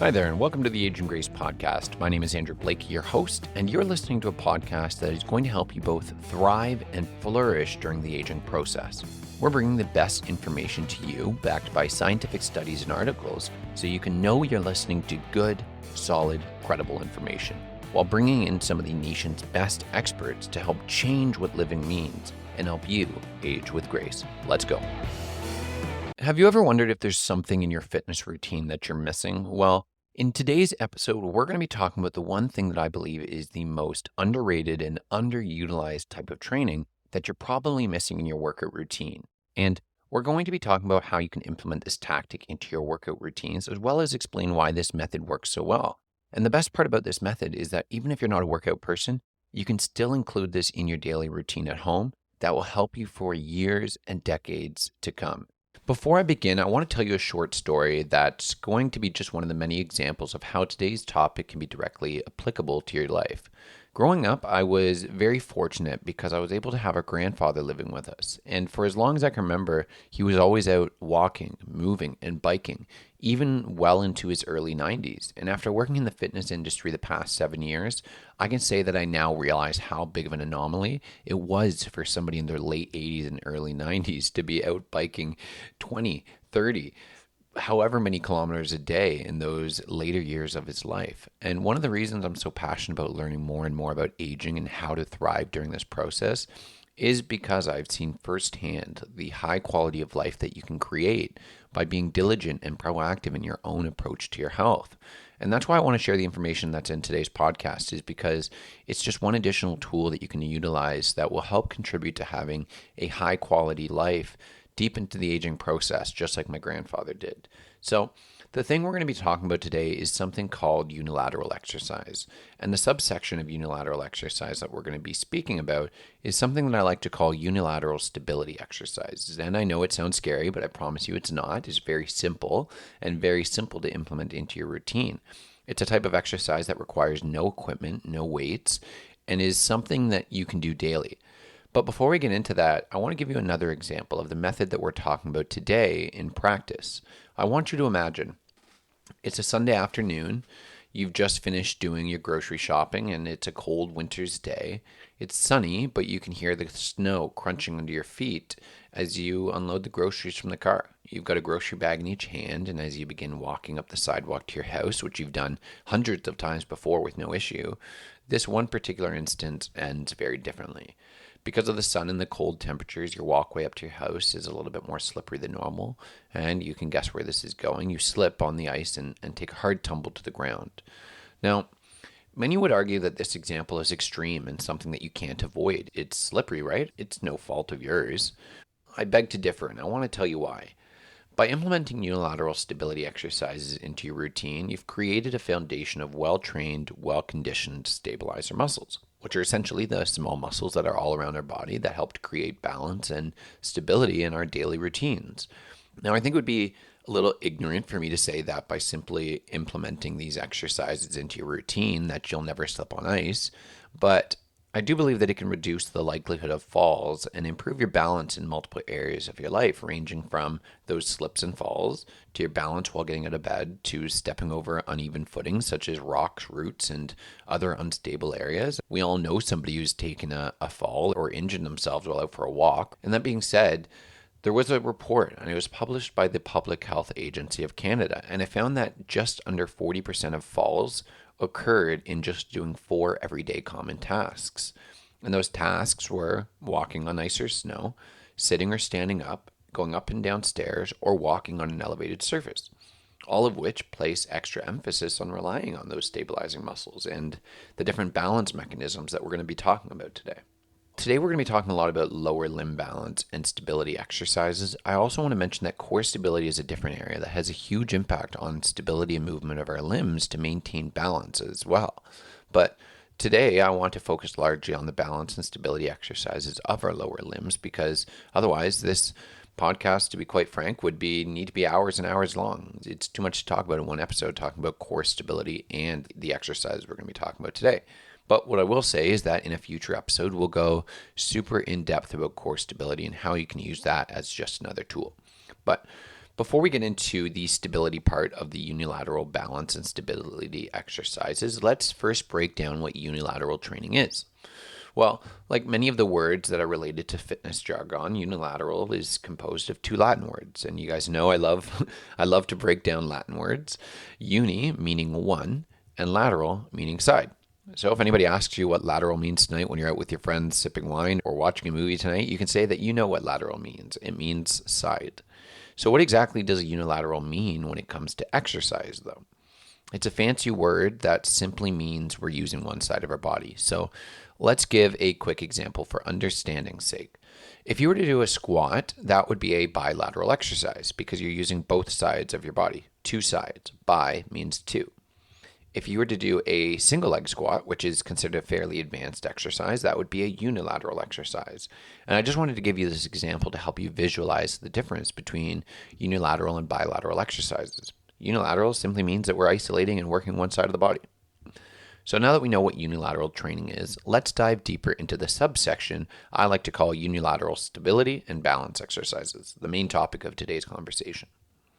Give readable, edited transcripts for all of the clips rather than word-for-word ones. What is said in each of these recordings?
Hi there, and welcome to the Age and Grace podcast. My name is Andrew Blakey, your host, and you're listening to a podcast that is going to help you both thrive and flourish during the aging process. We're bringing the best information to you, backed by scientific studies and articles, so you can know you're listening to good, solid, credible information, while bringing in some of the nation's best experts to help change what living means and help you age with grace. Let's go. Have you ever wondered if there's something in your fitness routine that you're missing? Well, in today's episode, we're going to be talking about the one thing that I believe is the most underrated and underutilized type of training that you're probably missing in your workout routine. And we're going to be talking about how you can implement this tactic into your workout routines, as well as explain why this method works so well. And the best part about this method is that even if you're not a workout person, you can still include this in your daily routine at home. That will help you for years and decades to come. Before I begin, I want to tell you a short story that's going to be just one of the many examples of how today's topic can be directly applicable to your life. Growing up, I was very fortunate because I was able to have a grandfather living with us. And for as long as I can remember, he was always out walking, moving, and biking, even well into his early 90s. And after working in the fitness industry the past 7 years, I can say that I now realize how big of an anomaly it was for somebody in their late 80s and early 90s to be out biking 20, 30, however many kilometers a day in those later years of his life. And one of the reasons I'm so passionate about learning more and more about aging and how to thrive during this process is because I've seen firsthand the high quality of life that you can create by being diligent and proactive in your own approach to your health. And that's why I want to share the information that's in today's podcast, is because it's just one additional tool that you can utilize that will help contribute to having a high quality life deep into the aging process, just like my grandfather did. So the thing we're going to be talking about today is something called unilateral exercise. And the subsection of unilateral exercise that we're going to be speaking about is something that I like to call unilateral stability exercises. And I know it sounds scary, but I promise you it's not. It's very simple and very simple to implement into your routine. It's a type of exercise that requires no equipment, no weights, and is something that you can do daily. But before we get into that, I want to give you another example of the method that we're talking about today in practice. I want you to imagine it's a Sunday afternoon. You've just finished doing your grocery shopping and it's a cold winter's day. It's sunny, but you can hear the snow crunching under your feet as you unload the groceries from the car. You've got a grocery bag in each hand, and as you begin walking up the sidewalk to your house, which you've done hundreds of times before with no issue, this one particular instance ends very differently. Because of the sun and the cold temperatures, your walkway up to your house is a little bit more slippery than normal, and you can guess where this is going. You slip on the ice and take a hard tumble to the ground. Now, many would argue that this example is extreme and something that you can't avoid. It's slippery, right? It's no fault of yours. I beg to differ, and I want to tell you why. By implementing unilateral stability exercises into your routine, you've created a foundation of well-trained, well-conditioned stabilizer muscles, which are essentially the small muscles that are all around our body that help to create balance and stability in our daily routines. Now, I think it would be a little ignorant for me to say that by simply implementing these exercises into your routine that you'll never slip on ice, but I do believe that it can reduce the likelihood of falls and improve your balance in multiple areas of your life, ranging from those slips and falls to your balance while getting out of bed to stepping over uneven footing such as rocks, roots, and other unstable areas. We all know somebody who's taken a fall or injured themselves while out for a walk. And that being said, there was a report, and it was published by the Public Health Agency of Canada, and it found that just under 40% of falls occurred in just doing 4 everyday common tasks. And those tasks were walking on ice or snow, sitting or standing up, going up and down stairs, or walking on an elevated surface, all of which place extra emphasis on relying on those stabilizing muscles and the different balance mechanisms that we're going to be talking about today. Today we're going to be talking a lot about lower limb balance and stability exercises. I also want to mention that core stability is a different area that has a huge impact on stability and movement of our limbs to maintain balance as well. But today I want to focus largely on the balance and stability exercises of our lower limbs, because otherwise this podcast, to be quite frank, would need to be hours and hours long. It's too much to talk about in one episode, talking about core stability and the exercises we're going to be talking about today. But what I will say is that in a future episode, we'll go super in depth about core stability and how you can use that as just another tool. But Before we get into the stability part of the unilateral balance and stability exercises, let's first break down what unilateral training is. Well, like many of the words that are related to fitness jargon, unilateral is composed of two Latin words. And you guys know I love to break down Latin words. Uni meaning one and lateral meaning side. So if anybody asks you what lateral means tonight when you're out with your friends sipping wine or watching a movie tonight, you can say that you know what lateral means. It means side. So what exactly does a unilateral mean when it comes to exercise, though? It's a fancy word that simply means we're using one side of our body. So let's give a quick example for understanding's sake. If you were to do a squat, that would be a bilateral exercise because you're using both sides of your body. Two sides. Bi means two. If you were to do a single leg squat, which is considered a fairly advanced exercise, that would be a unilateral exercise. And I just wanted to give you this example to help you visualize the difference between unilateral and bilateral exercises. Unilateral simply means that we're isolating and working one side of the body. So now that we know what unilateral training is, let's dive deeper into the subsection I like to call unilateral stability and balance exercises, the main topic of today's conversation.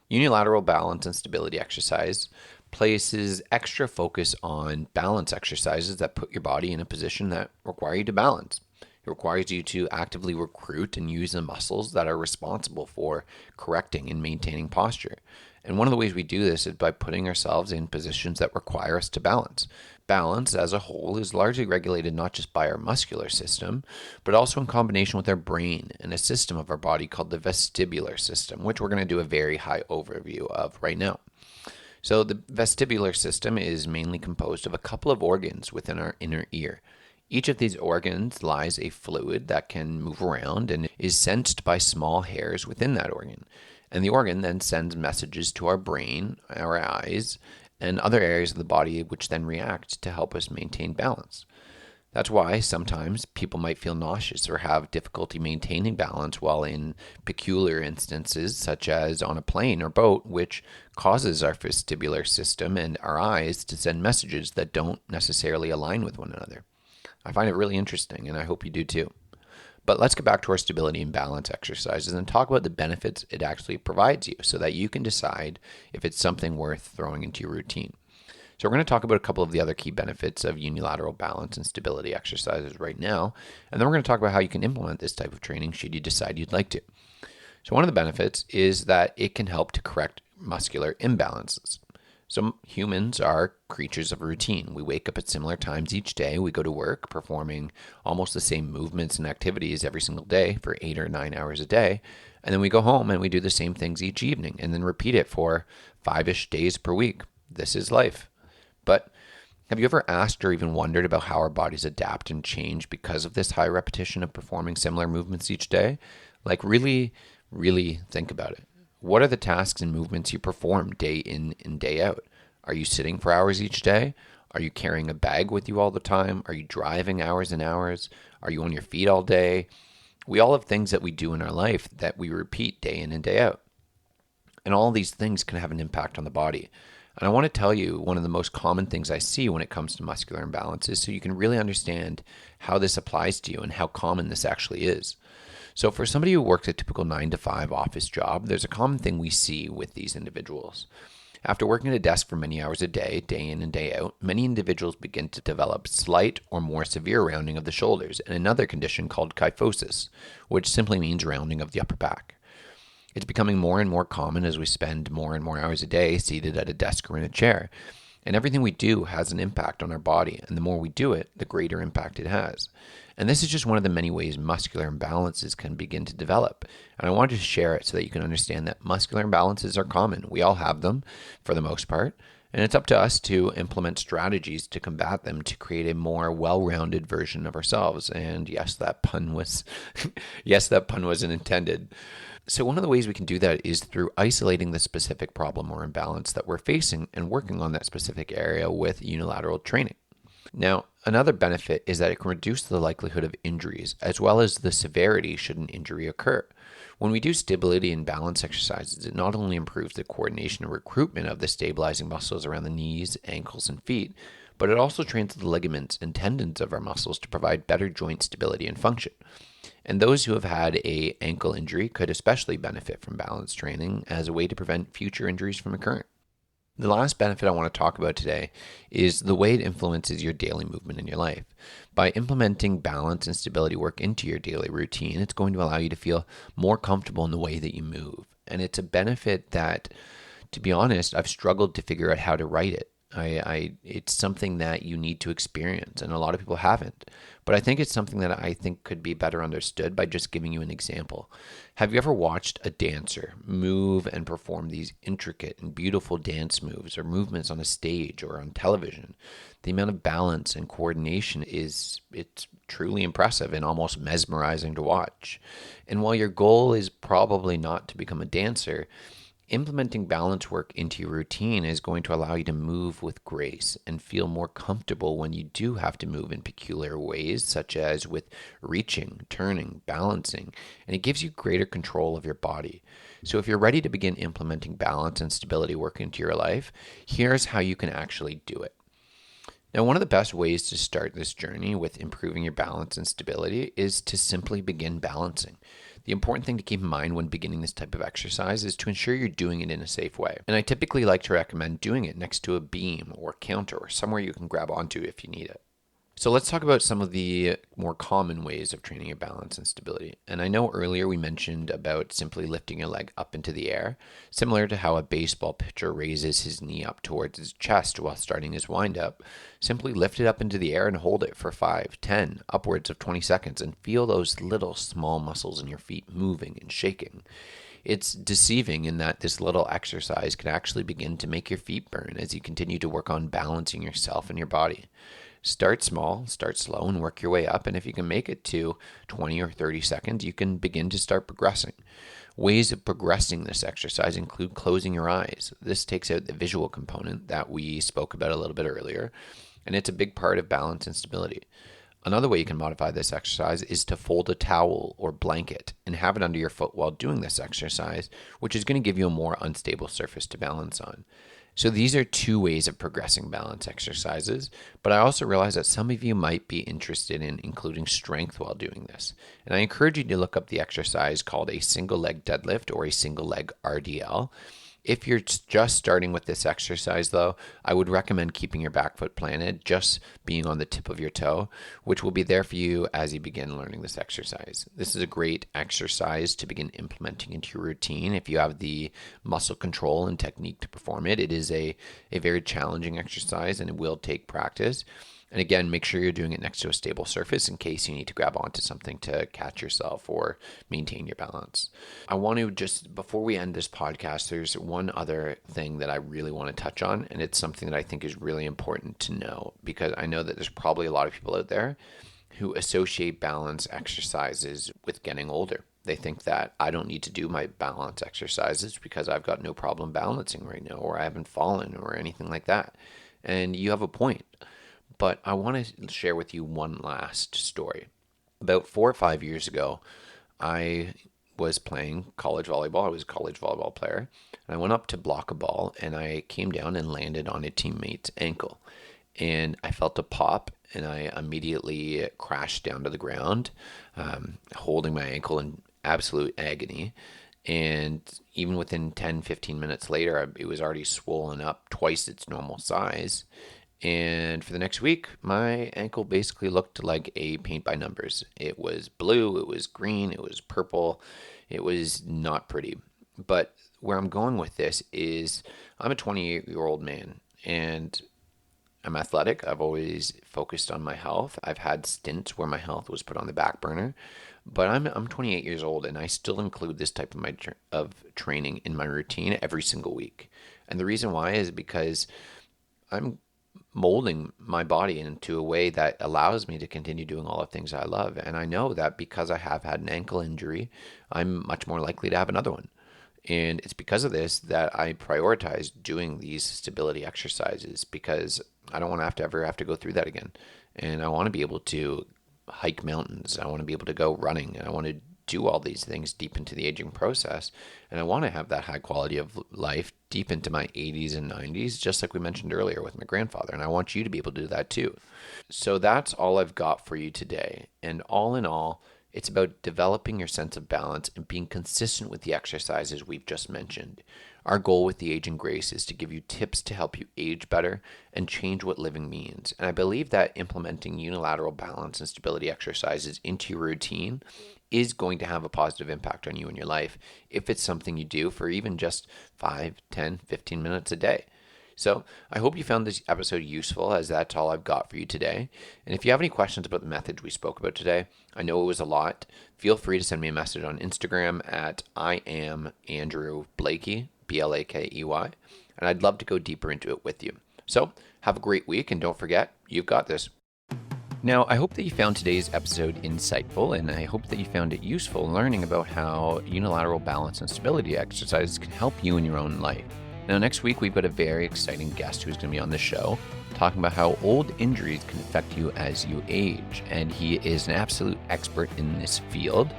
Unilateral balance and stability exercise places extra focus on balance exercises that put your body in a position that require you to balance. It requires you to actively recruit and use the muscles that are responsible for correcting and maintaining posture. And one of the ways we do this is by putting ourselves in positions that require us to balance. Balance as a whole is largely regulated not just by our muscular system, but also in combination with our brain and a system of our body called the vestibular system, which we're going to do a very high overview of right now. So the vestibular system is mainly composed of a couple of organs within our inner ear. Each of these organs lies a fluid that can move around and is sensed by small hairs within that organ. And the organ then sends messages to our brain, our eyes, and other areas of the body which then react to help us maintain balance. That's why sometimes people might feel nauseous or have difficulty maintaining balance while in peculiar instances, such as on a plane or boat, which causes our vestibular system and our eyes to send messages that don't necessarily align with one another. I find it really interesting, and I hope you do too. But let's get back to our stability and balance exercises and talk about the benefits it actually provides you so that you can decide if it's something worth throwing into your routine. So we're going to talk about a couple of the other key benefits of unilateral balance and stability exercises right now, and then we're going to talk about how you can implement this type of training should you decide you'd like to. So one of the benefits is that it can help to correct muscular imbalances. So humans are creatures of routine. We wake up at similar times each day. We go to work performing almost the same movements and activities every single day for 8 or 9 hours a day. And then we go home and we do the same things each evening and then repeat it for 5-ish days per week. This is life. But have you ever asked or even wondered about how our bodies adapt and change because of this high repetition of performing similar movements each day? Like really, really think about it. What are the tasks and movements you perform day in and day out? Are you sitting for hours each day? Are you carrying a bag with you all the time? Are you driving hours and hours? Are you on your feet all day? We all have things that we do in our life that we repeat day in and day out. And all these things can have an impact on the body. And I want to tell you one of the most common things I see when it comes to muscular imbalances so you can really understand how this applies to you and how common this actually is. So for somebody who works a typical 9-to-5 office job, there's a common thing we see with these individuals. After working at a desk for many hours a day, day in and day out, many individuals begin to develop slight or more severe rounding of the shoulders and another condition called kyphosis, which simply means rounding of the upper back. It's becoming more and more common as we spend more and more hours a day seated at a desk or in a chair. And everything we do has an impact on our body, and the more we do it, the greater impact it has. And this is just one of the many ways muscular imbalances can begin to develop. And I wanted to share it so that you can understand that muscular imbalances are common. We all have them for the most part, and it's up to us to implement strategies to combat them to create a more well-rounded version of ourselves. And yes, that pun wasn't intended. So one of the ways we can do that is through isolating the specific problem or imbalance that we're facing and working on that specific area with unilateral training. Now, another benefit is that it can reduce the likelihood of injuries as well as the severity should an injury occur. When we do stability and balance exercises, it not only improves the coordination and recruitment of the stabilizing muscles around the knees, ankles, and feet, but it also trains the ligaments and tendons of our muscles to provide better joint stability and function. And those who have had a ankle injury could especially benefit from balance training as a way to prevent future injuries from occurring. The last benefit I want to talk about today is the way it influences your daily movement in your life. By implementing balance and stability work into your daily routine, it's going to allow you to feel more comfortable in the way that you move. And it's a benefit that, to be honest, I've struggled to figure out how to write it. It's something that you need to experience, and a lot of people haven't. But I think it's something that I think could be better understood by just giving you an example. Have you ever watched a dancer move and perform these intricate and beautiful dance moves or movements on a stage or on television? The amount of balance and coordination it's truly impressive and almost mesmerizing to watch. And while your goal is probably not to become a dancer, implementing balance work into your routine is going to allow you to move with grace and feel more comfortable when you do have to move in peculiar ways, such as with reaching, turning, balancing, and it gives you greater control of your body. So if you're ready to begin implementing balance and stability work into your life, here's how you can actually do it. Now, one of the best ways to start this journey with improving your balance and stability is to simply begin balancing. The important thing to keep in mind when beginning this type of exercise is to ensure you're doing it in a safe way. And I typically like to recommend doing it next to a beam or counter or somewhere you can grab onto if you need it. So let's talk about some of the more common ways of training your balance and stability. And I know earlier we mentioned about simply lifting your leg up into the air, similar to how a baseball pitcher raises his knee up towards his chest while starting his windup. Simply lift it up into the air and hold it for 5, 10, upwards of 20 seconds and feel those little small muscles in your feet moving and shaking. It's deceiving in that this little exercise can actually begin to make your feet burn as you continue to work on balancing yourself and your body. Start small, start slow, and work your way up. And if you can make it to 20 or 30 seconds, you can begin to start progressing. Ways of progressing this exercise include closing your eyes. This takes out the visual component that we spoke about a little bit earlier, and it's a big part of balance and stability. Another way you can modify this exercise is to fold a towel or blanket and have it under your foot while doing this exercise, which is going to give you a more unstable surface to balance on. So these are two ways of progressing balance exercises, but I also realize that some of you might be interested in including strength while doing this. And I encourage you to look up the exercise called a single leg deadlift or a single leg RDL. If you're just starting with this exercise, though, I would recommend keeping your back foot planted, just being on the tip of your toe, which will be there for you as you begin learning this exercise. This is a great exercise to begin implementing into your routine if you have the muscle control and technique to perform it. It is a very challenging exercise, and it will take practice. And again, make sure you're doing it next to a stable surface in case you need to grab onto something to catch yourself or maintain your balance. I want to just, before we end this podcast, there's one other thing that I really want to touch on, and it's something that I think is really important to know, because I know that there's probably a lot of people out there who associate balance exercises with getting older. They think that I don't need to do my balance exercises because I've got no problem balancing right now, or I haven't fallen or anything like that. And you have a point. But I want to share with you one last story. About 4 or 5 years ago, I was playing college volleyball. I was a college volleyball player. And I went up to block a ball, and I came down and landed on a teammate's ankle. And I felt a pop, and I immediately crashed down to the ground, holding my ankle in absolute agony. And even within 10, 15 minutes later, it was already swollen up twice its normal size. And for the next week, my ankle basically looked like a paint by numbers. It was blue, it was green, it was purple. It was not pretty. But where I'm going with this is I'm a 28-year-old man, and I'm athletic. I've always focused on my health. I've had stints where my health was put on the back burner. But I'm 28 years old, and I still include this type of training in my routine every single week. And the reason why is because I'm molding my body into a way that allows me to continue doing all the things I love. And I know that because I have had an ankle injury, I'm much more likely to have another one. And it's because of this that I prioritize doing these stability exercises, because I don't want to ever have to go through that again. And I want to be able to hike mountains. I want to be able to go running. And I want to do all these things deep into the aging process. And I want to have that high quality of life deep into my 80s and 90s, just like we mentioned earlier with my grandfather. And I want you to be able to do that too. So that's all I've got for you today. And all in all, It's about developing your sense of balance and being consistent with the exercises we've just mentioned. Our goal with the Aging Grace is to give you tips to help you age better and change what living means. And I believe that implementing unilateral balance and stability exercises into your routine is going to have a positive impact on you and your life if it's something you do for even just 5, 10, 15 minutes a day. So I hope you found this episode useful, as that's all I've got for you today. And if you have any questions about the method we spoke about today, I know it was a lot, feel free to send me a message on Instagram at I am Andrew Blakey, Blakey, and I'd love to go deeper into it with you. So have a great week, and don't forget, you've got this. Now, I hope that you found today's episode insightful, and I hope that you found it useful learning about how unilateral balance and stability exercises can help you in your own life. Now, next week, we've got a very exciting guest who's going to be on the show talking about how old injuries can affect you as you age. And he is an absolute expert in this field,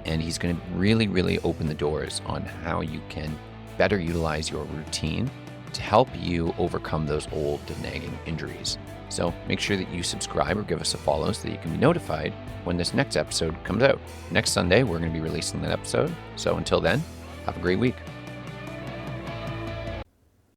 and he's going to really open the doors on how you can better utilize your routine to help you overcome those old nagging injuries. So make sure that you subscribe or give us a follow so that you can be notified when this next episode comes out. Next Sunday, we're going to be releasing that episode. So until then, have a great week.